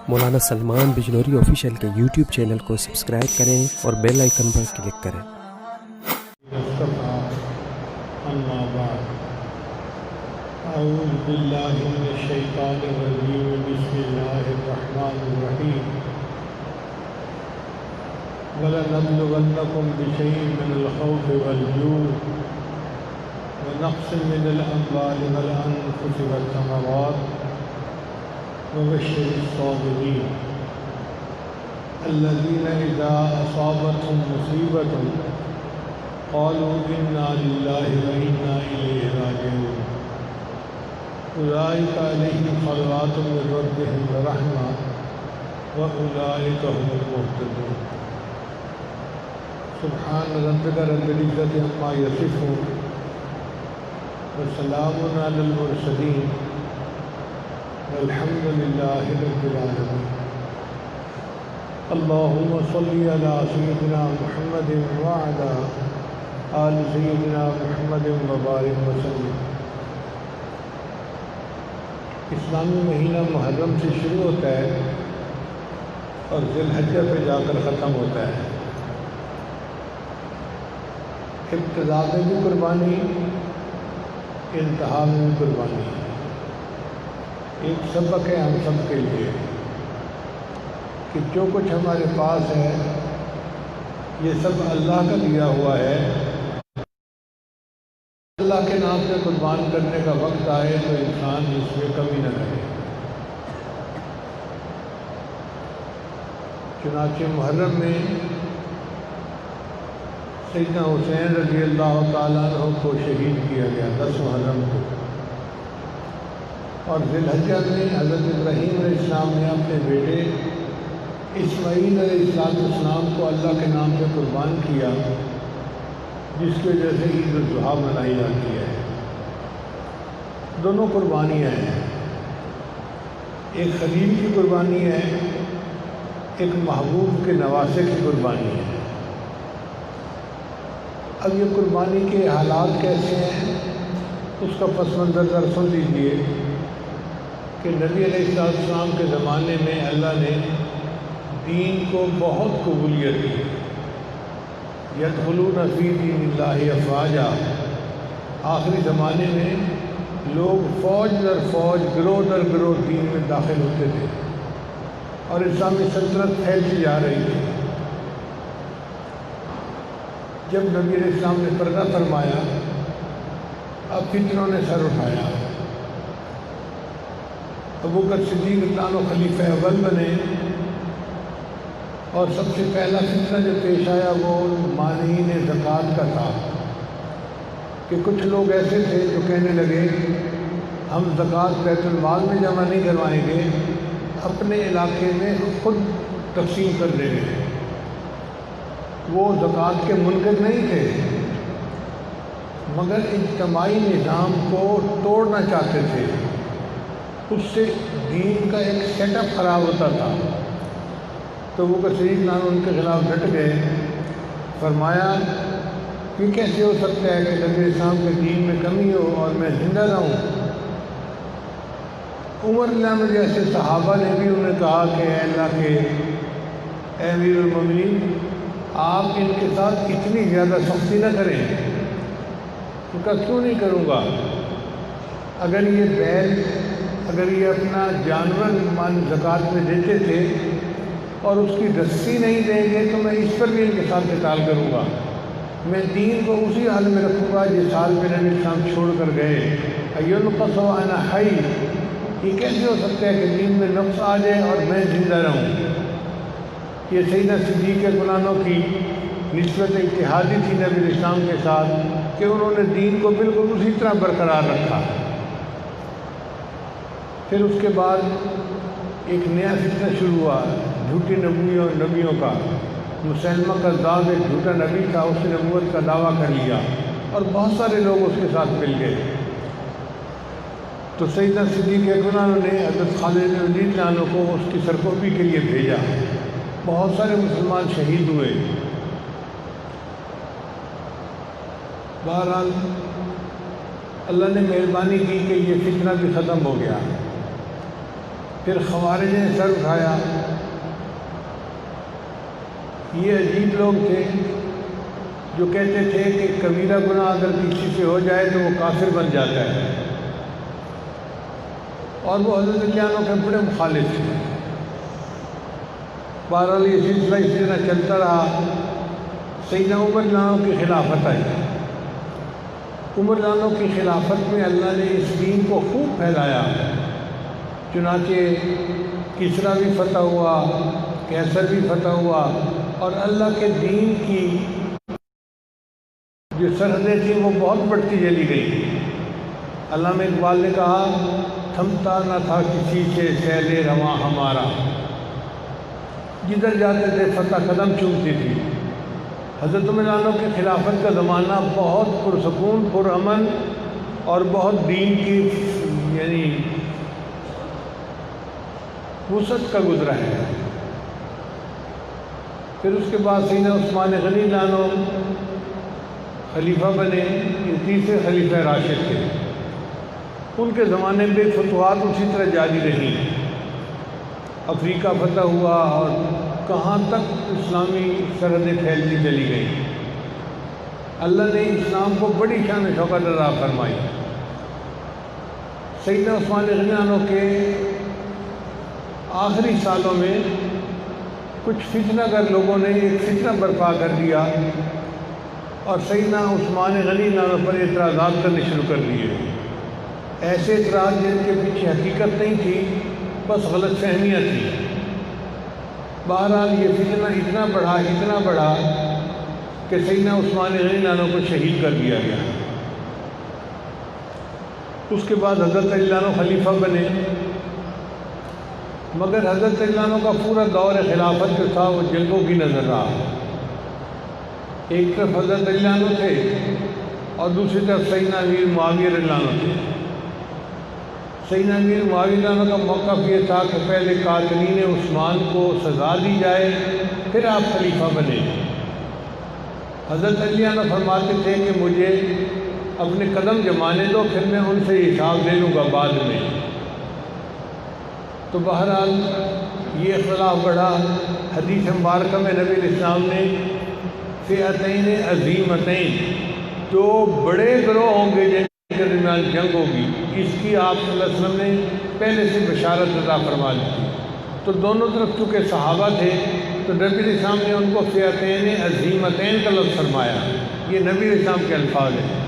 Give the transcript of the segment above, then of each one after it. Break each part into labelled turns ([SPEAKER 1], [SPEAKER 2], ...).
[SPEAKER 1] مولانا Salman Bijnori official کے YouTube channel کو subscribe کریں اور بیل آئیکن پر کلک کریں۔
[SPEAKER 2] اما بعد اعوذ باللہ من الشیطان الرجیم بسم اللہ الرحمن الرحیم وَلَنَبْلُوَنَّكُمْ بِشَيْءٍ مِّنَ الْخَوْفِ وَالْجُوعِ وَنَقْصٍ مِّنَ الْأَمْوَالِ وَالْأَنفُسِ وَالثَّمَرَاتِ وَبَشِّرِ الصَّابِرِينَ الَّذِينَ إِذَا أَصَابَتْهُم مُّصِيبَةٌ قَالُوا إِنَّا لِلَّهِ وَإِنَّا إِلَيْهِ رَاجِعُونَ أُولَٰئِكَ عَلَيْهِمْ صَلَوَاتٌ مِّن رَّبِّهِمْ وَرَحْمَةٌ وَأُولَٰئِكَ هُمُ الْمُهْتَدُونَ سبحان ربک رب العزة عما یصفون وسلام علی المرسلین والحمد للہ رب العالمین۔ اللہم صلی علی سیدنا محمد وعلی آل سیدنا محمد وبارک وسلم۔ اسلامی مہینہ محرم سے شروع ہوتا ہے اور ذی الحجہ پہ جا کر ختم ہوتا ہے۔ ابتدا میں بھی قربانی، انتہا میں بھی قربانی۔ ایک سبق ہے ہم سب کے لیے کہ جو کچھ ہمارے پاس ہے یہ سب اللہ کا دیا ہوا ہے۔ اللہ کے نام سے قربان کرنے کا وقت آئے تو انسان اس میں کمی نہ کرے۔ چنانچہ محرم میں سیدنا حسین رضی اللہ تعالیٰ عنہ کو شہید کیا گیا 10 محرم کو، اور ذی الحجہ میں حضرت ابراہیم علیہ السلام نے اپنے بیٹے اسماعیل علیہ السلام کو اللہ کے نام سے قربان کیا، جس کی وجہ سے عید الاضحیٰ منائی جاتی ہے۔ دونوں قربانیاں ہیں، ایک خلیل کی قربانی ہے، ایک محبوب کے نواسے کی قربانی ہے۔ اب یہ قربانی کے حالات کیسے ہیں اس کا پس منظر ذرا سن لیجیے کہ نبی علیہ السلام کے زمانے میں اللہ نے دین کو بہت قبولیت دی۔ یدخلون فی دین اللہ افواجا، آخری زمانے میں لوگ فوج در فوج، گروہ در گروہ دین میں داخل ہوتے تھے اور اسلامی سلطنت پھیلتی جا رہی تھی۔ جب نبی علیہ السلام نے پردہ فرمایا، اب فتنوں نے سر اٹھایا۔ ابوبکر صدیق رضی اللہ عنہ خلیفہ اول بنے، اور سب سے پہلا فتنہ جو پیش آیا وہ مانعین زکوٰۃ کا تھا کہ کچھ لوگ ایسے تھے جو کہنے لگے ہم زکوٰۃ بیت المال میں جمع نہیں کروائیں گے، اپنے علاقے میں خود تقسیم کر دیں گے۔ وہ زکوٰۃ کے منکر نہیں تھے مگر اجتماعی نظام کو توڑنا چاہتے تھے، اس سے دین کا ایک سیٹ اپ خراب ہوتا تھا۔ تو وہ صدیق ان کے خلاف ڈٹ گئے، فرمایا یہ کیسے ہو سکتا ہے کہ نبی اسلام کے دین میں کمی ہو اور میں زندہ رہوں۔ عمر رضی اللہ عنہ جیسے صحابہ نے بھی انہیں کہا کہ اے اللہ کے اے امیر المومنین، آپ ان کے ساتھ اتنی زیادہ سختی نہ کریں۔ ان کا کیوں نہیں کروں گا؟ اگر یہ بیل، اگر یہ اپنا جانور مان زکوٰۃ میں دیتے تھے اور اس کی رسی نہیں دیں گے تو میں اس پر بھی ان کے ساتھ قتال کروں گا۔ میں دین کو اسی حال میں رکھوں گا جس حال میں نبی اسلام چھوڑ کر گئے۔ اَيُنْقَصُ وَأَنَا حَيٌّ، یہ کیسے ہو سکتا ہے کہ دین میں نقص آ جائے اور میں زندہ رہوں؟ یہ سیدنا صدیق اکبر کی نسبت اتحادی تھی نبی اسلام کے ساتھ کہ انہوں نے دین کو بالکل اسی طرح برقرار رکھا۔ پھر اس کے بعد ایک نیا فتنہ شروع ہوا جھوٹی نبیوں کا۔ مسلمہ کذاب ایک جھوٹا نبی تھا، اس نے نبوت کا دعویٰ کر لیا اور بہت سارے لوگ اس کے ساتھ مل گئے۔ تو سیدنا صدیق اکبر نے حضرت خالد بن ولید عنہ کو اس کی سرکوبی کے لیے بھیجا۔ بہت سارے مسلمان شہید ہوئے۔ بہرحال اللہ نے مہربانی کی کہ یہ فتنہ بھی ختم ہو گیا۔ پھر خوارج نے سر اٹھایا. یہ عجیب لوگ تھے جو کہتے تھے کہ کبیرہ گناہ اگر کسی سے ہو جائے تو وہ کافر بن جاتا ہے، اور وہ حضرت علی عنہ کے بڑے مخالف تھے. بہرحال یہ سلسلہ اسی طرح چلتا رہا. سیدنا عمر رضی اللہ عنہ کی خلافت آئی. عمر رضی اللہ عنہ کی خلافت میں اللہ نے اس دین کو خوب پھیلایا. چنانچہ کسریٰ بھی فتح ہوا، قیصر بھی فتح ہوا، اور اللہ کے دین کی جو سرحدیں تھیں وہ بہت بڑھتی چلی گئی. علامہ اقبال نے کہا تھمتا نہ تھا کسی سے سیل رواں ہمارا، جدھر جاتے تھے فتح قدم چومتی تھی. حضرت عمر عنہ کی خلافت کا زمانہ بہت پرسکون، پرامن اور بہت دین کی یعنی وسعت کا گزرا ہے. پھر اس کے بعد سیدنا عثمان غنی رضی اللہ عنہ خلیفہ بنے. یہ تیسرے خلیفہ راشد تھے. ان کے زمانے میں فتوحات اسی طرح جاری رہی. افریقہ فتح ہوا اور کہاں تک اسلامی سرحدیں پھیلتی چلی گئی. اللہ نے اسلام کو بڑی شان و شوکت عطا فرمائی. سیدنا عثمان غنی عنہ کے آخری سالوں میں کچھ فتنہ گر لوگوں نے ایک فتنہ برپا کر دیا اور سیدنا عثمان غنی عنہ پر اعتراضات کرنے شروع کر دیے. ایسے اعتراض جن کے پیچھے حقیقت نہیں تھی، بس غلط فہمیاں تھیں. بہرحال یہ فتنہ اتنا بڑھا کہ سیدنا عثمان غنی عنہ کو شہید کر دیا گیا. اس کے بعد حضرت علی عنہ خلیفہ بنے، مگر حضرت علی عنہ کا پورا دور خلافت جو تھا وہ جنگوں کی نظر رہا. ایک طرف حضرت علی عنہ تھے اور دوسری طرف سیدنا امیر معاویہ رضی اللہ عنہ تھے. سیدنا امیر معاویہ رضی اللہ عنہ کا موقف یہ تھا کہ پہلے قاتلین عثمان کو سزا دی جائے پھر آپ خلیفہ بنے. حضرت علی عنہ فرماتے تھے کہ مجھے اپنے قدم جمانے دو، پھر میں ان سے حساب لے لوں گا بعد میں. تو بہرحال یہ اختلاف بڑھا. حدیث مبارکہ میں نبی الاسلام نے فئتین عظیمتین، دو بڑے گروہ ہوں گے جن کے درمیان جنگ ہوگی، اس کی آپ صلی اللہ علیہ وسلم نے پہلے سے بشارت عطا فرما دی تھی. تو دونوں طرف چونکہ صحابہ تھے تو نبی الاسلام نے ان کو فئتین عظیمتین کا لفظ فرمایا. یہ نبی الاسلام کے الفاظ ہیں.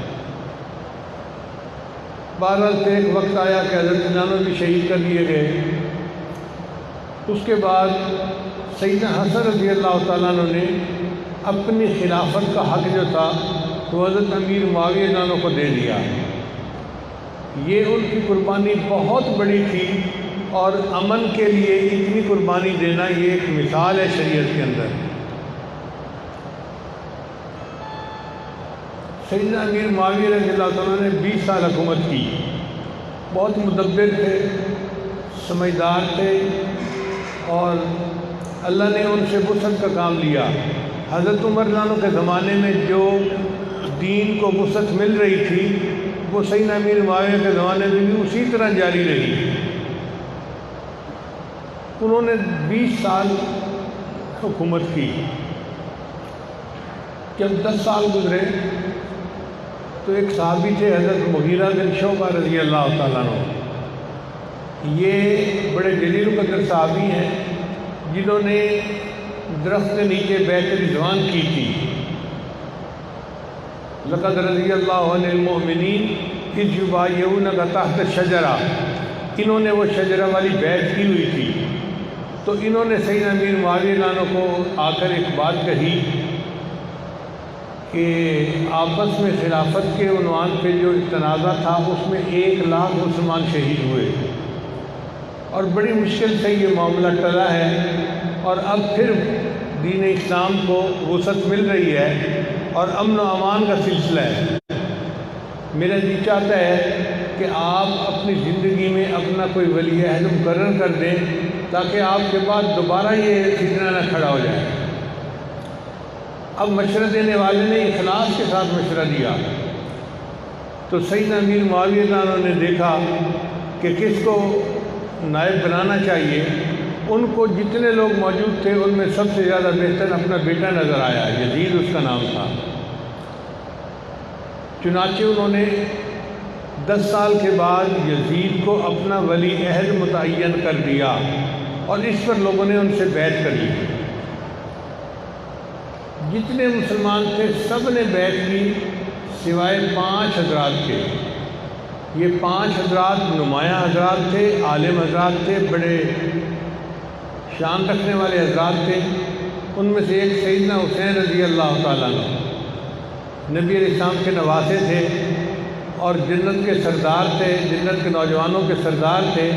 [SPEAKER 2] بہرحال پھر ایک وقت آیا کہ حضرت علی عنہ بھی شہید کر دیے گئے. اس کے بعد سیدنا حسن رضی اللہ تعالیٰ عنہ نے اپنی خلافت کا حق جو تھا وہ حضرت امیر معاویہ رضی اللہ عنہ کو دے دیا. یہ ان کی قربانی بہت بڑی تھی، اور امن کے لیے اتنی قربانی دینا یہ ایک مثال ہے شریعت کے اندر. سیدنا امیر معاویہ رضی اللہ تعالیٰ نے 20 سال حکومت کی. بہت مدبر تھے، سمجھدار تھے، اور اللہ نے ان سے وسعت کا کام لیا. حضرت عمر رضی اللہ عنہ کے زمانے میں جو دین کو وسعت مل رہی تھی وہ سیدنا امیر معاویہ کے زمانے میں بھی اسی طرح جاری رہی. انہوں نے 20 سال حکومت کی. جب 10 سال گزرے تو ایک صحابی تھے حضرت مغیرہ بن شعبہ رضی اللہ تعالیٰ عنہ. یہ بڑے جلیل القدر صحابی ہیں جنہوں نے درخت کے نیچے بیعت رضوان کی تھی. لقد رضی اللہ عن المؤمنین اذ یبایعونک تحت الشجرہ. انہوں نے وہ شجرہ والی بیعت کی ہوئی تھی. تو انہوں نے سیدنا امیر معاویہ رضی اللہ عنہ کو آ کر ایک بات کہی کہ آپس میں خلافت کے عنوان پہ جو تنازع تھا اس میں 1 لاکھ مسلمان شہید ہوئے، اور بڑی مشکل سے یہ معاملہ ٹلا ہے، اور اب پھر دین اسلام کو وسعت مل رہی ہے اور امن و امان کا سلسلہ ہے. میرا جی چاہتا ہے کہ آپ اپنی زندگی میں اپنا کوئی ولی عہد مقرر کر دیں تاکہ آپ کے بعد دوبارہ یہ فتنہ نہ کھڑا ہو جائے. اب مشورہ دینے والے نے اخلاص کے ساتھ مشورہ دیا تو سیدنا امیر معاویہ رضی اللہ عنہ نے دیکھا کہ کس کو نائب بنانا چاہیے، ان کو جتنے لوگ موجود تھے ان میں سب سے زیادہ بہتر اپنا بیٹا نظر آیا، یزید اس کا نام تھا۔ چنانچہ انہوں نے 10 سال کے بعد یزید کو اپنا ولی عہد متعین کر دیا اور اس پر لوگوں نے ان سے بیعت کر لی۔ جتنے مسلمان تھے سب نے بیعت کی سوائے 5 حضرات کے۔ یہ 5 حضرات نمایاں حضرات تھے، عالم حضرات تھے، بڑے شان رکھنے والے حضرات تھے۔ ان میں سے ایک سیدنا حسین رضی اللہ تعالیٰ عنہ نبی علیہ السلام کے نواسے تھے اور جنت کے سردار تھے، جنت کے نوجوانوں کے سردار تھے،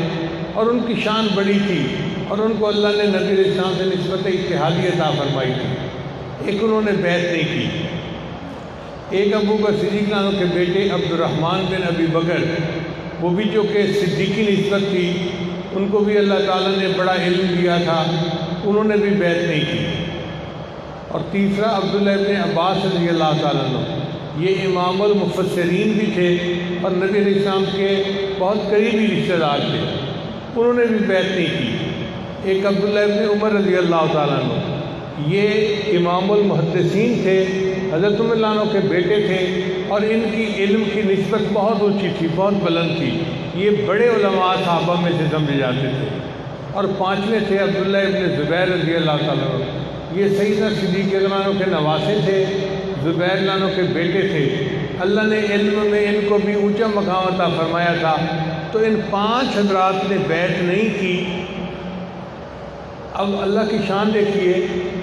[SPEAKER 2] اور ان کی شان بڑی تھی اور ان کو اللہ نے نبی علیہ السلام سے نسبت اتحادی عطا فرمائی تھی۔ ایک انہوں نے بیعت نہیں کی۔ ایک ابو بکر صدیق عنہ کے بیٹے عبد الرحمن بن ابی بکر، وہ بھی جو کہ صدیقی نسبت تھی، ان کو بھی اللہ تعالیٰ نے بڑا علم دیا تھا، انہوں نے بھی بیعت نہیں کی۔ اور تیسرا عبداللہ ابن عباس رضی اللہ تعالیٰ عنہ، یہ امام المفسرین بھی تھے اور نبی علیہ السلام کے بہت قریبی رشتہ دار تھے، انہوں نے بھی بیعت نہیں کی۔ ایک عبداللہ ابن عمر رضی اللہ تعالیٰ عنہ، یہ امام المحدثین تھے، حضرت عمر رضی اللہ عنہ کے بیٹے تھے اور ان کی علم کی نسبت بہت اونچی تھی، بہت بلند تھی، یہ بڑے علماء صحابہ میں سے سمجھے جاتے تھے۔ اور 5ویں تھے عبداللہ ابن زبیر رضی اللہ تعالیٰ عنہ، یہ سیدنا صدیق رضی اللہ عنہ کے نواسے تھے، زبیر رضی اللہ عنہ کے بیٹے تھے۔ اللہ نے علم میں ان کو بھی اونچا مقام عطا فرمایا تھا، تو ان 5 حضرات نے بیعت نہیں کی۔ اب اللہ کی شان دیکھیے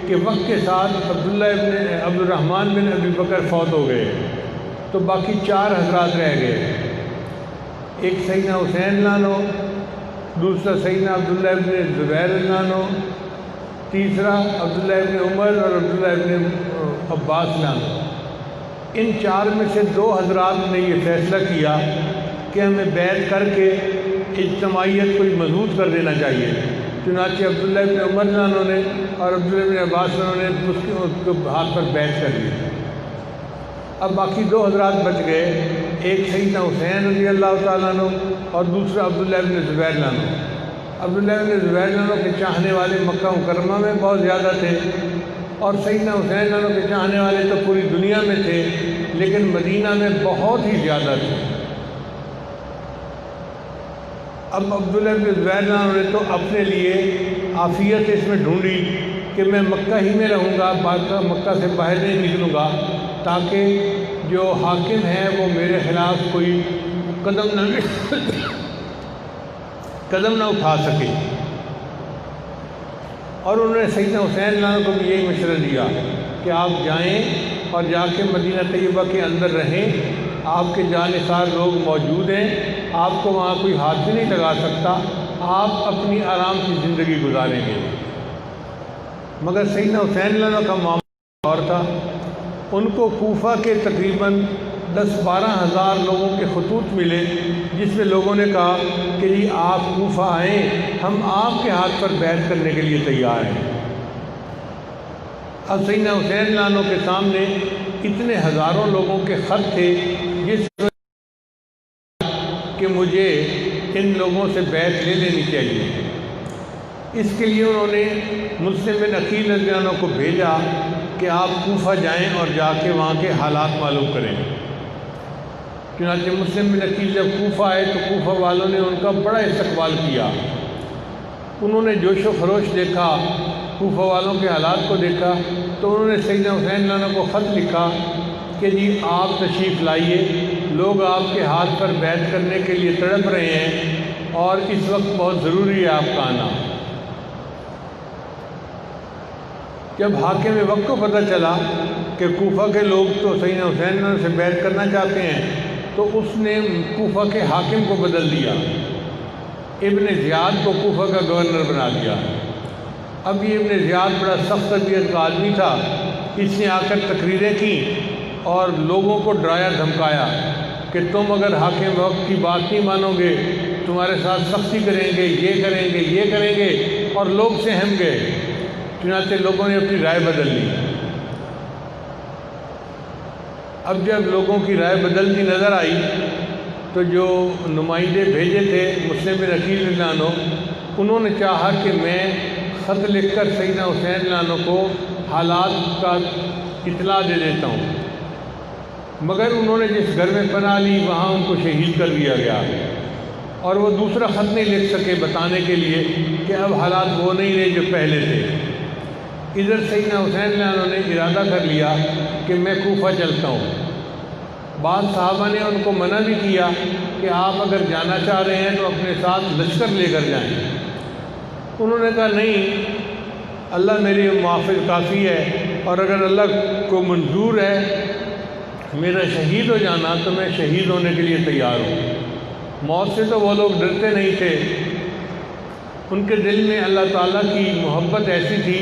[SPEAKER 2] کہ وقت کے ساتھ عبد الرحمن بن ابی بکر فوت ہو گئے، تو باقی 4 حضرات رہ گئے۔ ایک سیدنا حسین رضی اللہ عنہ، دوسرا سیدنا عبداللہ ابن زبیر رضی اللہ عنہ، تیسرا عبداللہ ابن عمر اور عبداللہ ابن عباس رضی اللہ عنہ۔ ان 4 میں سے 2 حضرات نے یہ فیصلہ کیا کہ ہمیں بیعت کر کے اجتماعیت کو مضبوط کر دینا چاہیے۔ چنانچہ عبداللہ ابن عمر رضی اللہ عنہ نے اور عبداللہ ابن عباس رضی اللہ عنہ نے اس کے ہاتھ پر بیعت کر لی۔ اب باقی 2 حضرات بچ گئے، ایک سیدنا حسین رضی اللہ تعالیٰ عنہ اور دوسرا عبداللہ ابن زبیر رضی اللہ عنہ۔ عبداللہ ابن زبیر رضی اللہ عنہ کے چاہنے والے مکہ مکرمہ میں بہت زیادہ تھے، اور سیدنا حسین رضی اللہ عنہ کے چاہنے والے تو پوری دنیا میں تھے، لیکن مدینہ میں بہت ہی زیادہ تھے۔ اب عبداللہ ابن زبیر رضی اللہ عنہ نے تو اپنے لیے عافیت اس میں ڈھونڈی کہ میں مکہ ہی میں رہوں گا، مکہ سے باہر نہیں نکلوں گا، تاکہ جو حاکم ہے وہ میرے خلاف کوئی قدم نہ اٹھا سکے۔ اور انہوں نے سیدنا حسین رضی اللہ عنہ کو بھی یہی مشورہ دیا کہ آپ جائیں اور جا کے مدینہ طیبہ کے اندر رہیں، آپ کے جانثار لوگ موجود ہیں، آپ کو وہاں کوئی ہاتھ بھی نہیں لگا سکتا، آپ اپنی آرام کی زندگی گزاریں گے۔ مگر سیدنا حسین رضی اللہ عنہ کا معاملہ اور تھا، ان کو کوفہ کے تقریباً 10-12 ہزار لوگوں کے خطوط ملے، جس میں لوگوں نے کہا کہ جی آپ کوفہ آئیں، ہم آپ کے ہاتھ پر بیعت کرنے کے لیے تیار ہیں۔ اب سیدنا حسین رضی اللہ عنہ کے سامنے اتنے ہزاروں لوگوں کے خط تھے جس میں کہ مجھے ان لوگوں سے بیعت لے لینی چاہیے۔ اس کے لیے انہوں نے مسلم بن عقیل رضی اللہ عنہ کو بھیجا کہ آپ کوفہ جائیں اور جا کے وہاں کے حالات معلوم کریں۔ چنانچہ مسلم بن عقیل جب کوفہ آئے تو کوفہ والوں نے ان کا بڑا استقبال کیا، انہوں نے جوش و خروش دیکھا، کوفہ والوں کے حالات کو دیکھا، تو انہوں نے سیدنا حسین رضی اللہ عنہ کو خط لکھا کہ جی آپ تشریف لائیے، لوگ آپ کے ہاتھ پر بیعت کرنے کے لیے تڑپ رہے ہیں اور اس وقت بہت ضروری ہے آپ کا آنا۔ جب حاکم وقت کو پتہ چلا کہ کوفہ کے لوگ تو سیدنا حسین سے بیعت کرنا چاہتے ہیں، تو اس نے کوفہ کے حاکم کو بدل دیا، ابن زیاد کو کوفہ کا گورنر بنا دیا۔ اب یہ ابن زیاد بڑا سخت طبیعت کا آدمی تھا، اس نے آ کر تقریریں کی اور لوگوں کو ڈرایا دھمکایا کہ تم اگر حاکم وقت کی بات نہیں مانو گے، تمہارے ساتھ سختی کریں گے، یہ کریں گے، یہ کریں گے، اور لوگ سہم گئے۔ چنانچہ لوگوں نے اپنی رائے بدل لی۔ اب جب لوگوں کی رائے بدلتی نظر آئی تو تو جو نمائندے بھیجے تھے مسلم بن عقیل رضی اللہ عنہ، انہوں نے چاہا کہ میں خط لکھ کر سیدنا حسین رضی اللہ عنہ کو حالات کا اطلاع دے دیتا ہوں، مگر انہوں نے جس گھر میں پناہ لی وہاں ان کو شہید کر دیا گیا، اور وہ دوسرا خط نہیں لکھ سکے بتانے کے لیے کہ اب حالات وہ نہیں رہے جو پہلے تھے۔ ادھر سیدنا حسین رضی اللہ عنہ نے ارادہ کر لیا کہ میں کوفہ چلتا ہوں۔ بعض صحابہ نے ان کو منع بھی کیا کہ آپ اگر جانا چاہ رہے ہیں تو اپنے ساتھ لشکر لے کر جائیں۔ انہوں نے کہا نہیں، اللہ میری معافذ کافی ہے، اور اگر اللہ کو منظور ہے میرا شہید ہو جانا تو میں شہید ہونے کے لیے تیار ہوں۔ موت سے تو وہ لوگ ڈرتے نہیں تھے، ان کے دل میں اللہ تعالیٰ کی محبت ایسی تھی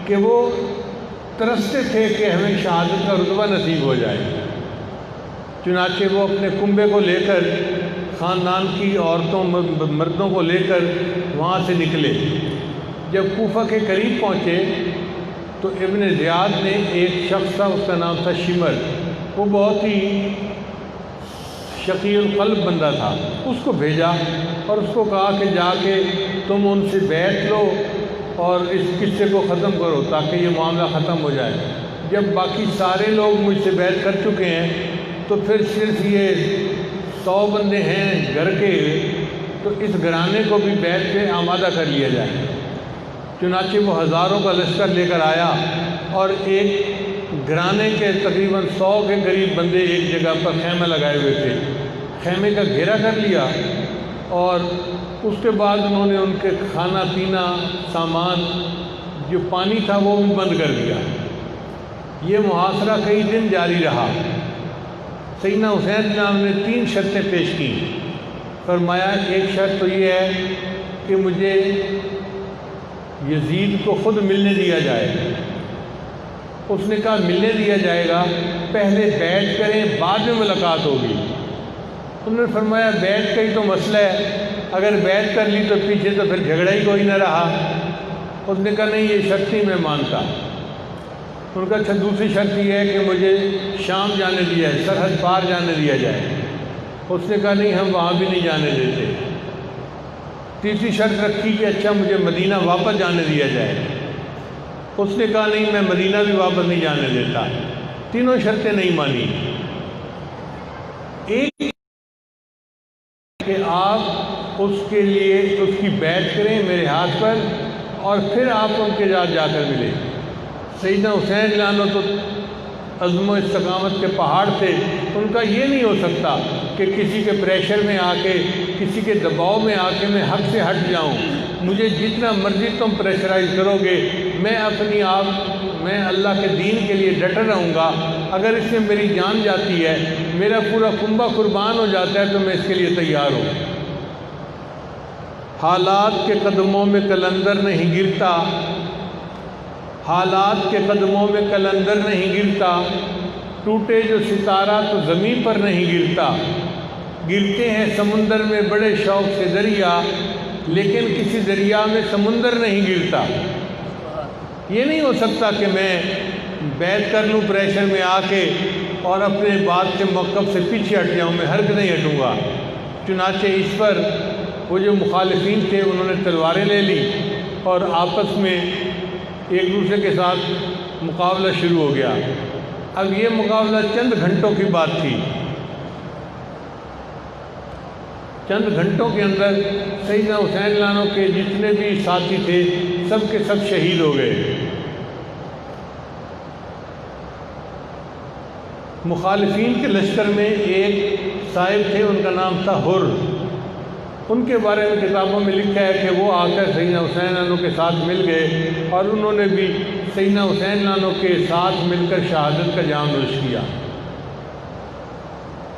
[SPEAKER 2] کہ وہ ترستے تھے کہ ہمیں شہادت کا رتبہ نصیب ہو جائے۔ چنانچہ وہ اپنے کنبے کو لے کر، خاندان کی عورتوں مردوں کو لے کر وہاں سے نکلے۔ جب کوفہ کے قریب پہنچے تو ابن زیاد نے ایک شخص تھا، اس کا نام تھا شمر، وہ بہت ہی شقی القلب بندہ تھا، اس کو بھیجا اور اس کو کہا کہ جا کے تم ان سے بیعت لو اور اس قصے کو ختم کرو تاکہ یہ معاملہ ختم ہو جائے۔ جب باقی سارے لوگ مجھ سے بیعت کر چکے ہیں تو پھر صرف یہ 100 بندے ہیں گھر کے، تو اس گھرانے کو بھی بیعت پہ آمادہ کر لیا جائے۔ چنانچہ وہ ہزاروں کا لشکر لے کر آیا اور ایک گھرانے کے تقریباً 100 کے قریب بندے ایک جگہ پر خیمہ لگائے ہوئے تھے، خیمے کا گھیرا کر لیا، اور اس کے بعد انہوں نے ان کے کھانا پینا سامان جو پانی تھا وہ بھی بند کر دیا۔ یہ محاصرہ کئی دن جاری رہا۔ سیدنا حسین جناب نے 3 شرطیں پیش کی۔ فرمایا ایک شرط تو یہ ہے کہ مجھے یزید کو خود ملنے دیا جائے۔ اس نے کہا ملنے دیا جائے گا، پہلے بیعت کریں بعد میں ملاقات ہوگی۔ انہوں نے فرمایا بیعت کا ہی تو مسئلہ ہے، اگر بیعت کر لی تو پیچھے تو پھر جھگڑا ہی کوئی نہ رہا۔ اس نے کہا نہیں، یہ شرط نہیں میں مانتا۔ ان کا اچھا دوسری شرط یہ ہے کہ مجھے شام جانے دیا جائے، سرحد پار جانے دیا جائے۔ اس نے کہا نہیں، ہم وہاں بھی نہیں جانے دیتے۔ تیسری شرط رکھی کہ اچھا مجھے مدینہ واپس جانے دیا جائے۔ اس نے کہا نہیں، میں مدینہ بھی واپس نہیں جانے دیتا۔ تینوں شرطیں نہیں مانی۔ ایک کہ آپ اس کے لیے اس کی بیعت کریں میرے ہاتھ پر، اور پھر آپ ان کے ساتھ جا کر ملیں۔ سیدنا حسین رضی اللہ عنہ تو عزم و استقامت کے پہاڑ تھے، ان کا یہ نہیں ہو سکتا کہ کسی کے پریشر میں آ کے، کسی کے دباؤ میں آ کے میں حق سے ہٹ جاؤں۔ مجھے جتنا مرضی تم پریشرائز کرو گے، میں میں اللہ کے دین کے لیے ڈٹا رہوں گا۔ اگر اس میں میری جان جاتی ہے، میرا پورا کنبہ قربان ہو جاتا ہے تو میں اس کے لیے تیار ہوں۔ حالات کے قدموں میں قلندر نہیں گرتا، حالات کے قدموں میں قلندر نہیں گرتا، ٹوٹے جو ستارہ تو زمین پر نہیں گرتا۔ گرتے ہیں سمندر میں بڑے شوق سے دریا، لیکن کسی دریا میں سمندر نہیں گرتا۔ یہ نہیں ہو سکتا کہ میں بیعت کر لوں پریشر میں آ کے اور اپنے بات کے موقف سے پیچھے ہٹ جاؤں، میں ہرگز نہیں ہٹوں گا۔ چنانچہ اس پر وہ جو مخالفین تھے انہوں نے تلواریں لے لی اور آپس میں ایک دوسرے کے ساتھ مقابلہ شروع ہو گیا۔ اب یہ مقابلہ چند گھنٹوں کی بات تھی۔ چند گھنٹوں کے اندر سیدنا حسین رضی اللہ عنہ کے جتنے بھی ساتھی تھے سب کے سب شہید ہو گئے۔ مخالفین کے لشکر میں ایک صاحب تھے، ان کا نام تھا حر۔ ان کے بارے میں کتابوں میں لکھا ہے کہ وہ آ کر سیدنا حسین رضی اللہ عنہ کے ساتھ مل گئے اور انہوں نے بھی سیدنا حسین رضی اللہ عنہ کے ساتھ مل کر شہادت کا جام نوش کیا۔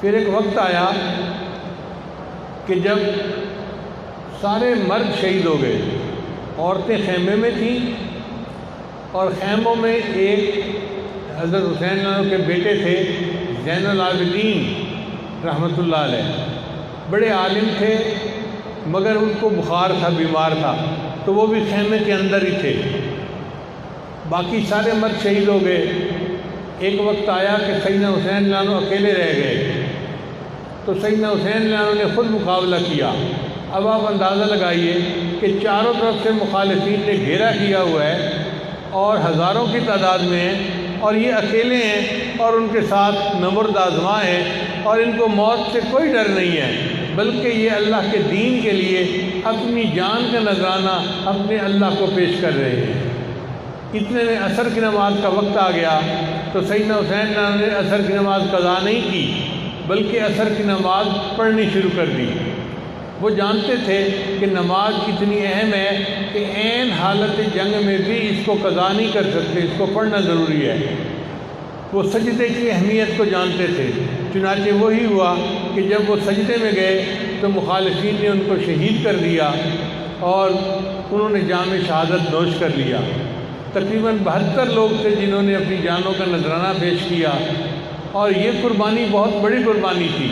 [SPEAKER 2] پھر ایک وقت آیا کہ جب سارے مرد شہید ہو گئے، عورتیں خیمے میں تھیں اور خیموں میں ایک حضرت حسین رضی اللہ عنہ کے بیٹے تھے زین العابدین رحمۃ اللہ علیہ، بڑے عالم تھے مگر ان کو بخار تھا، بیمار تھا، تو وہ بھی خیمے کے اندر ہی تھے۔ باقی سارے مرد شہید ہو گئے۔ ایک وقت آیا کہ سیدنا حسین رضی اللہ عنہ اکیلے رہ گئے، تو تو سیدنا حسین نے خود مقابلہ کیا۔ اب آپ اندازہ لگائیے کہ چاروں طرف سے مخالفین نے گھیرا کیا ہوا ہے اور ہزاروں کی تعداد میں ہیں، اور یہ اکیلے ہیں اور ان کے ساتھ نمرد آزماں ہیں، اور ان کو موت سے کوئی ڈر نہیں ہے، بلکہ یہ اللہ کے دین کے لیے اپنی جان کا نذرانہ اپنے اللہ کو پیش کر رہے ہیں۔ اتنے میں عصر کی نماز کا وقت آ گیا تو سیدنا حسین نے عصر کی نماز قضا نہیں کی، بلکہ عصر کی نماز پڑھنی شروع کر دی۔ وہ جانتے تھے کہ نماز اتنی اہم ہے کہ عین حالت جنگ میں بھی اس کو قضا نہیں کر سکتے، اس کو پڑھنا ضروری ہے۔ وہ سجدے کی اہمیت کو جانتے تھے، چنانچہ وہی ہوا کہ جب وہ سجدے میں گئے تو مخالفین نے ان کو شہید کر دیا اور انہوں نے جام شہادت نوش کر لیا۔ تقریباً 72 لوگ تھے جنہوں نے اپنی جانوں کا نذرانہ پیش کیا، اور یہ قربانی بہت بڑی قربانی تھی۔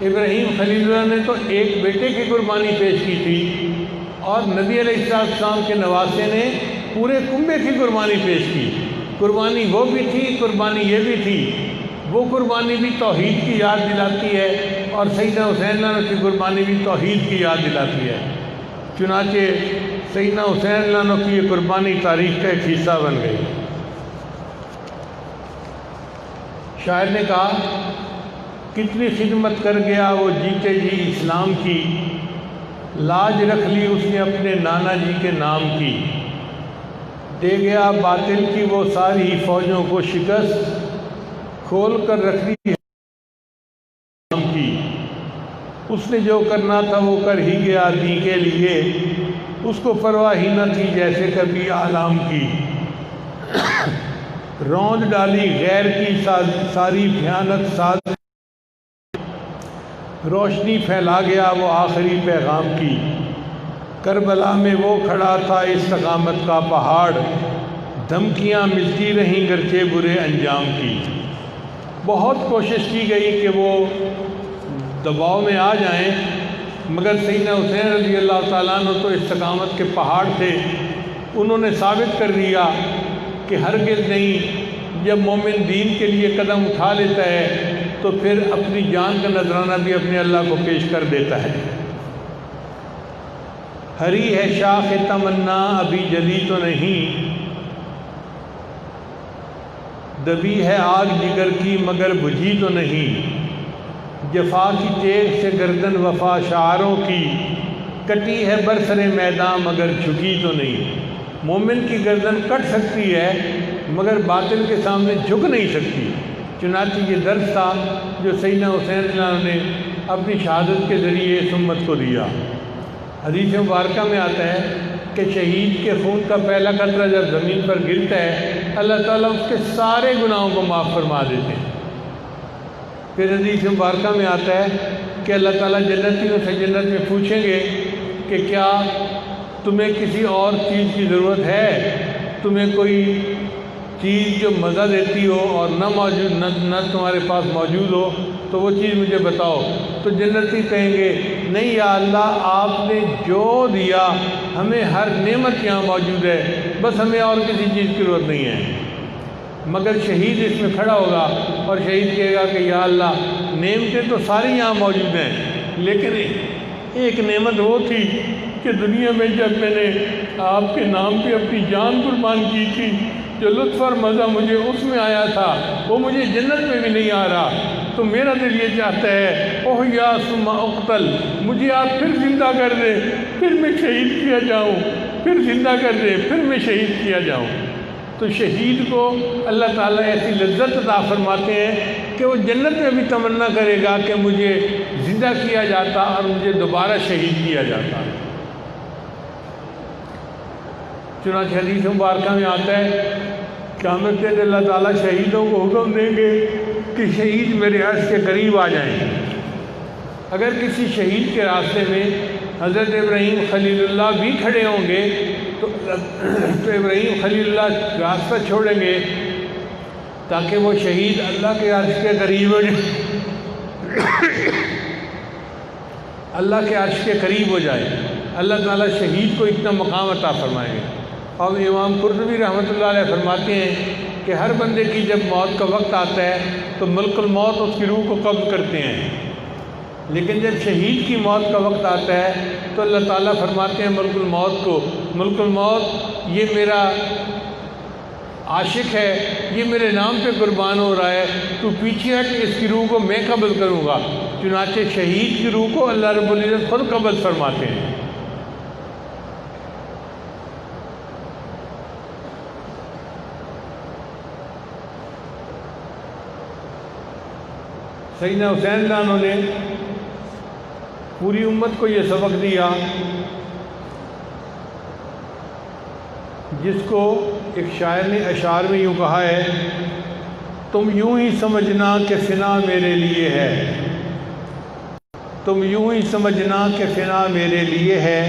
[SPEAKER 2] ابراہیم خلیل اللہ نے تو ایک بیٹے کی قربانی پیش کی تھی، اور نبی علیہ السلام کے نواسے نے پورے کنبے کی قربانی پیش کی۔ قربانی وہ بھی تھی، قربانی یہ بھی تھی۔ وہ قربانی بھی توحید کی یاد دلاتی ہے، اور سیدنا حسین کی قربانی بھی توحید کی یاد دلاتی ہے۔ چنانچہ سیدنا حسین کی یہ قربانی تاریخ کا ایک حصہ بن گئی۔ شاعر نے کہا، کتنی خدمت کر گیا وہ جیتے جی اسلام کی، لاج رکھ لی اس نے اپنے نانا جی کے نام کی، دے گیا باطل کی وہ ساری فوجوں کو شکست، کھول کر رکھ دی اسلام کی، اس نے جو کرنا تھا وہ کر ہی گیا دین کے لیے، اس کو پرواہ ہی نہ تھی جیسے کبھی عالم کی، روند ڈالی غیر کی ساری بھیانک ساز، روشنی پھیلا گیا وہ آخری پیغام کی، کربلا میں وہ کھڑا تھا استقامت کا پہاڑ، دھمکیاں ملتی رہیں گرچہ برے انجام کی۔ بہت کوشش کی گئی کہ وہ دباؤ میں آ جائیں، مگر سیدنا حسین رضی اللہ تعالیٰ عنہ تو استقامت کے پہاڑ تھے۔ انہوں نے ثابت کر دیا کہ ہرگز نہیں، جب مومن دین کے لیے قدم اٹھا لیتا ہے تو پھر اپنی جان کا نذرانہ بھی اپنے اللہ کو پیش کر دیتا ہے۔ ہری ہے شاخ تمنا ابھی جلی تو نہیں، دبی ہے آگ جگر کی مگر بجھی تو نہیں، جفا کی تیغ سے گردن وفا شعاروں کی، کٹی ہے برسر میدان مگر جھکی تو نہیں۔ مومن کی گردن کٹ سکتی ہے مگر باطل کے سامنے جھک نہیں سکتی۔ چنانچہ یہ درس تھا جو سیدنا حسین نے اپنی شہادت کے ذریعے اس امت کو دیا۔ حدیث مبارکہ میں آتا ہے کہ شہید کے خون کا پہلا قطرہ جب زمین پر گرتا ہے اللہ تعالیٰ اس کے سارے گناہوں کو معاف فرما دیتے ہیں۔ پھر حدیث مبارکہ میں آتا ہے کہ اللہ تعالیٰ جنتیوں سے جنت میں پوچھیں گے کہ کیا تمہیں کسی اور چیز کی ضرورت ہے؟ تمہیں کوئی چیز جو مزہ دیتی ہو اور نہ تمہارے پاس موجود ہو تو وہ چیز مجھے بتاؤ۔ تو جنتی کہیں گے نہیں یا اللہ، آپ نے جو دیا ہمیں ہر نعمت یہاں موجود ہے، بس ہمیں اور کسی چیز کی ضرورت نہیں ہے۔ مگر شہید اس میں کھڑا ہوگا اور شہید کہے گا کہ یا اللہ، نعمتیں تو ساری یہاں موجود ہیں، لیکن ایک نعمت وہ تھی کہ دنیا میں جب میں نے آپ کے نام پہ اپنی جان قربان کی تھی، جو لطف اور مزہ مجھے اس میں آیا تھا وہ مجھے جنت میں بھی نہیں آ رہا۔ تو میرا دل یہ چاہتا ہے اوہ یا ثم اقتل، مجھے آپ پھر زندہ کر دیں، پھر میں شہید کیا جاؤں، پھر زندہ کر دیں، پھر میں شہید کیا جاؤں۔ تو شہید کو اللہ تعالیٰ ایسی لذت عطا فرماتے ہیں کہ وہ جنت میں بھی تمنا کرے گا کہ مجھے زندہ کیا جاتا اور مجھے دوبارہ شہید کیا جاتا۔ چنانچہ حدیث مبارکہ میں آتا ہے قیامت کے دن اللہ تعالیٰ شہیدوں کو حکم دیں گے کہ شہید میرے عرش کے قریب آ جائیں۔ اگر کسی شہید کے راستے میں حضرت ابراہیم خلیل اللہ بھی کھڑے ہوں گے تو ابراہیم خلیل اللہ راستہ چھوڑیں گے تاکہ وہ شہید اللہ کے عرش کے قریب ہو جائے، اللہ کے عرش کے قریب ہو جائے۔ اللہ تعالیٰ شہید کو اتنا مقام عطا فرمائیں گے۔ اور امام قرطبی رحمۃ اللہ علیہ فرماتے ہیں کہ ہر بندے کی جب موت کا وقت آتا ہے تو ملک الموت اس کی روح کو قبض کرتے ہیں، لیکن جب شہید کی موت کا وقت آتا ہے تو اللہ تعالیٰ فرماتے ہیں ملک الموت کو، ملک الموت یہ میرا عاشق ہے، یہ میرے نام پہ قربان ہو رہا ہے، تو پیچھے ہٹ، اس کی روح کو میں قبض کروں گا۔ چنانچہ شہید کی روح کو اللہ رب العزت خود قبض فرماتے ہیں۔ سیدنا حسین اللہ عنہ نے پوری امت کو یہ سبق دیا، جس کو ایک شاعر نے اشعار میں یوں کہا ہے، تم یوں ہی سمجھنا کہ فنا میرے لیے ہے، تم یوں ہی سمجھنا کہ فنا میرے لیے ہے،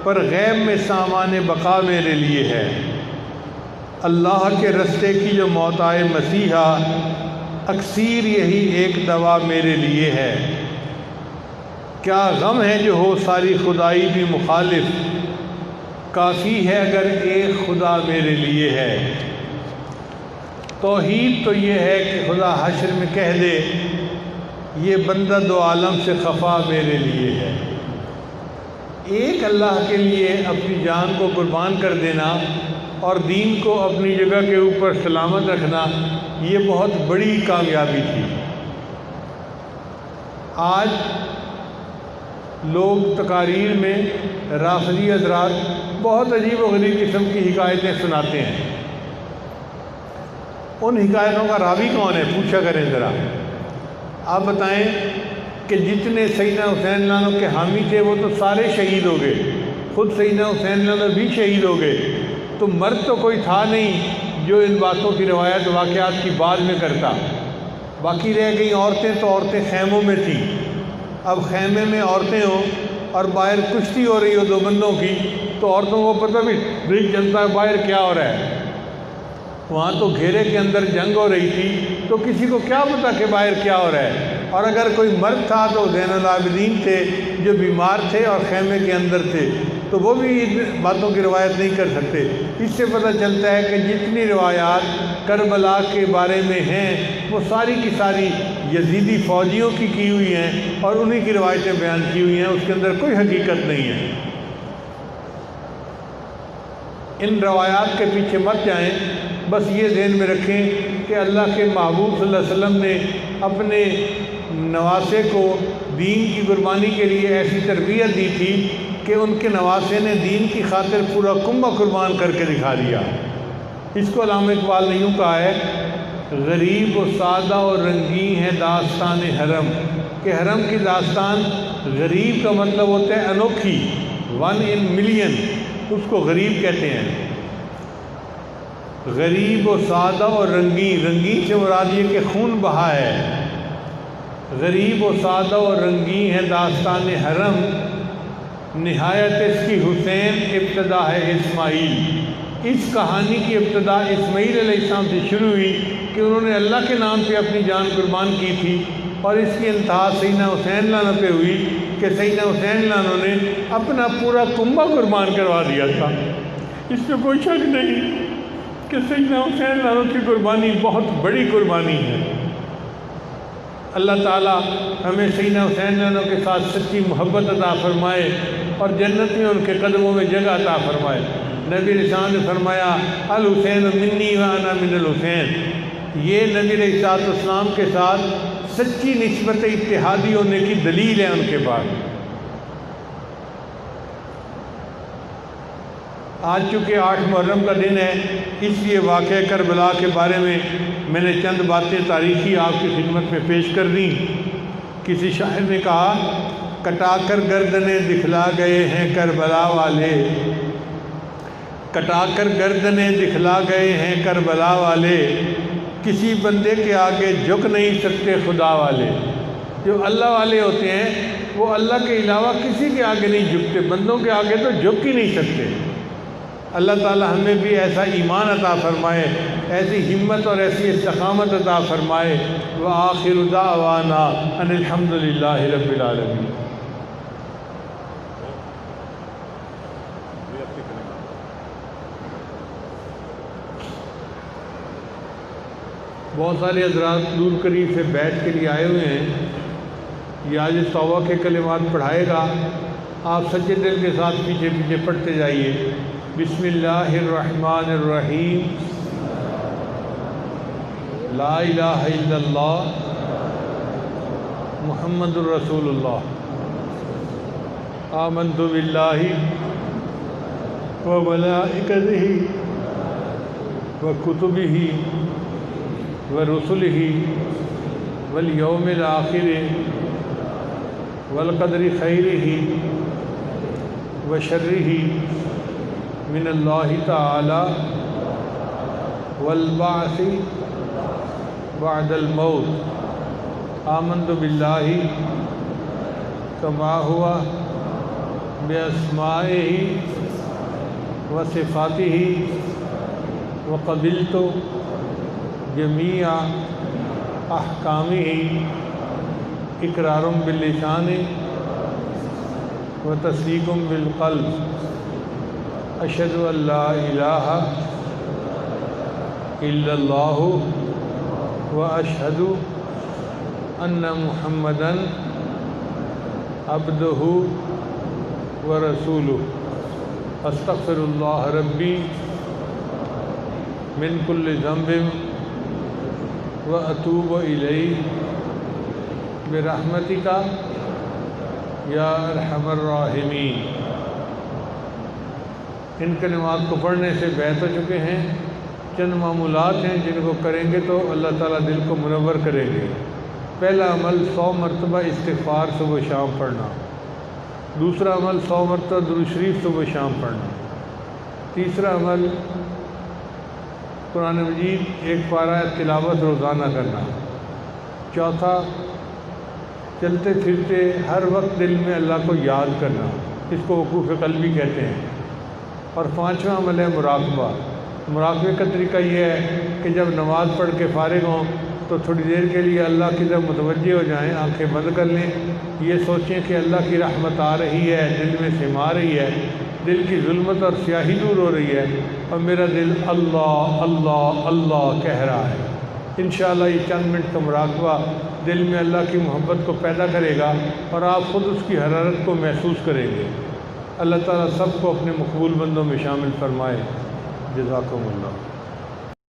[SPEAKER 2] پر غیب میں سامان بقا میرے لیے ہے۔ اللہ کے رستے کی جو موت آئے مسیحا، اکثیر یہی ایک دوا میرے لیے ہے۔ کیا غم ہے جو ہو ساری خدائی بھی مخالف، کافی ہے اگر ایک خدا میرے لیے ہے۔ توحید تو یہ ہے کہ خدا حشر میں کہہ دے، یہ بندہ دو عالم سے خفا میرے لیے ہے۔ ایک اللہ کے لیے اپنی جان کو قربان کر دینا اور دین کو اپنی جگہ کے اوپر سلامت رکھنا، یہ بہت بڑی کامیابی تھی۔ آج لوگ تقاریر میں رافضی حضرات بہت عجیب و غریب قسم کی حکایتیں سناتے ہیں۔ ان حکایتوں کا راوی کون ہے؟ پوچھا کریں ذرا۔ آپ بتائیں کہ جتنے سیدنا حسین اللہ عنہ کے حامی تھے وہ تو سارے شہید ہو گئے، خود سیدنا حسین اللہ عنہ بھی شہید ہو گئے، تو مرد تو کوئی تھا نہیں جو ان باتوں کی روایت واقعات کی بعد میں کرتا۔ باقی رہ گئی عورتیں، تو عورتیں خیموں میں تھیں۔ اب خیمے میں عورتیں ہوں اور باہر کشتی ہو رہی ہو دو بندوں کی، تو عورتوں کو پتہ بھی نہیں چلتا باہر کیا ہو رہا ہے۔ وہاں تو گھیرے کے اندر جنگ ہو رہی تھی، تو کسی کو کیا پتا کہ باہر کیا ہو رہا ہے۔ اور اگر کوئی مرد تھا تو زین العابدین تھے جو بیمار تھے اور خیمے کے اندر تھے، تو وہ بھی ان باتوں کی روایت نہیں کر سکتے۔ اس سے پتہ چلتا ہے کہ جتنی روایات کربلا کے بارے میں ہیں وہ ساری کی ساری یزیدی فوجیوں کی ہوئی ہیں اور انہی کی روایتیں بیان کی ہوئی ہیں، اس کے اندر کوئی حقیقت نہیں ہے۔ ان روایات کے پیچھے مت جائیں، بس یہ ذہن میں رکھیں کہ اللہ کے محبوب صلی اللہ علیہ وسلم نے اپنے نواسے کو دین کی قربانی کے لیے ایسی تربیت دی تھی کہ ان کے نواسے نے دین کی خاطر پورا کنبہ قربان کر کے دکھا دیا۔ اس کو علامہ اقبال نے یوں کہا ہے، غریب و سادہ اور رنگین ہے داستان حرم، کہ حرم کی داستان، غریب کا مطلب ہوتا ہے انوکھی، 1 in million، اس کو غریب کہتے ہیں۔ غریب و سادہ اور رنگین، رنگین سے مراد یہ کہ خون بہا ہے۔ غریب و سادہ اور رنگین ہے داستان حرم، نہایت اس کی حسین ابتدا ہے اسماعیل۔ اس کہانی کی ابتدا اسماعیل علیہ السلام سے شروع ہوئی کہ انہوں نے اللہ کے نام پہ اپنی جان قربان کی تھی، اور اس کی انتہا سیدنا حسین اللہ عنہ پہ ہوئی کہ سیدنا حسین اللہ عنہ نے اپنا پورا کنبہ قربان کروا دیا تھا۔ اس میں کوئی شک نہیں کہ سیدنا حسین اللہ عنہ کی قربانی بہت بڑی قربانی ہے۔ اللہ تعالیٰ ہمیں سیدنا حسین اللہ عنہ کے ساتھ سچی محبت عطا فرمائے اور جنت میں ان کے قدموں میں جگہ عطا فرمائے۔ نبی علیہ السلام نے فرمایا الحسین منی وانا من الحسین، یہ نبی علیہ السلام کے ساتھ سچی نسبت اتحادی ہونے کی دلیل ہے ان کے پاس۔ آج چونکہ 8 محرم کا دن ہے، اس لیے واقعہ کربلا کے بارے میں نے چند باتیں تاریخی آپ کی خدمت میں پیش کر دیں۔ کسی شاعر نے کہا، کٹا کر گردنیں دکھلا گئے ہیں کربلا والے، کٹا کر گردنیں دکھلا گئے ہیں کربلا والے، کسی بندے کے آگے جھک نہیں سکتے خدا والے۔ جو اللہ والے ہوتے ہیں وہ اللہ کے علاوہ کسی کے آگے نہیں جھکتے، بندوں کے آگے تو جھک ہی نہیں سکتے۔ اللہ تعالی ہمیں بھی ایسا ایمان عطا فرمائے، ایسی ہمت اور ایسی استقامت عطا فرمائے۔ وآخر دعوانا ان الحمد للہ رب العالمین۔ بہت سارے حضرات دور قریب سے بیٹھ کے لیے آئے ہوئے ہیں، یہ آج توبہ کے کلمات پڑھائے گا، آپ سچے دل کے ساتھ پیچھے پیچھے پڑھتے جائیے۔ بسم اللہ الرحمن الرحیم، لا الہ الا اللہ محمد الرسول اللہ، آمنت باللہ وملائکتہ وکتبہ ورسلہ والیوم الآخر والقدر خیرہ وشرہ من اللہ تعالی والبعث بعد الموت، آمنت باللہ کما ہوا باسمائہ وصفاتہ وقبلت جمیع احکامہ اقرار باللسان وتصدیق بالقلب، اشہد ان لا الہ الا اللہ واشہد ان محمدا عبدہ ورسولہ، استغفر اللہ ربی من کل ذنب واتوب الیہ برحمتک یا ارحم الراحمین۔ ان کلمات کو پڑھنے سے بیت ہو چکے ہیں، چند معمولات ہیں جن کو کریں گے تو اللہ تعالیٰ دل کو منور کریں گے۔ پہلا عمل 100 مرتبہ استغفار صبح و شام پڑھنا، دوسرا عمل 100 مرتبہ درود شریف صبح و شام پڑھنا، تیسرا عمل قرآن مجید ایک پارہ تلاوت روزانہ کرنا، چوتھا چلتے پھرتے ہر وقت دل میں اللہ کو یاد کرنا، اس کو وقوف قلبی کہتے ہیں، اور پانچواں عمل ہے مراقبہ۔ مراقبے کا طریقہ یہ ہے کہ جب نماز پڑھ کے فارغ ہوں تو تھوڑی دیر کے لیے اللہ کی طرف متوجہ ہو جائیں، آنکھیں بند کر لیں، یہ سوچیں کہ اللہ کی رحمت آ رہی ہے، دل میں سما رہی ہے، دل کی ظلمت اور سیاہی دور ہو رہی ہے، اور میرا دل اللہ اللہ اللہ کہہ رہا ہے۔ انشاءاللہ یہ چند منٹ کا مراقبہ دل میں اللہ کی محبت کو پیدا کرے گا اور آپ خود اس کی حرارت کو محسوس کریں گے۔ اللہ تعالیٰ سب کو اپنے مقبول بندوں میں شامل فرمائے۔ جزاکم اللہ۔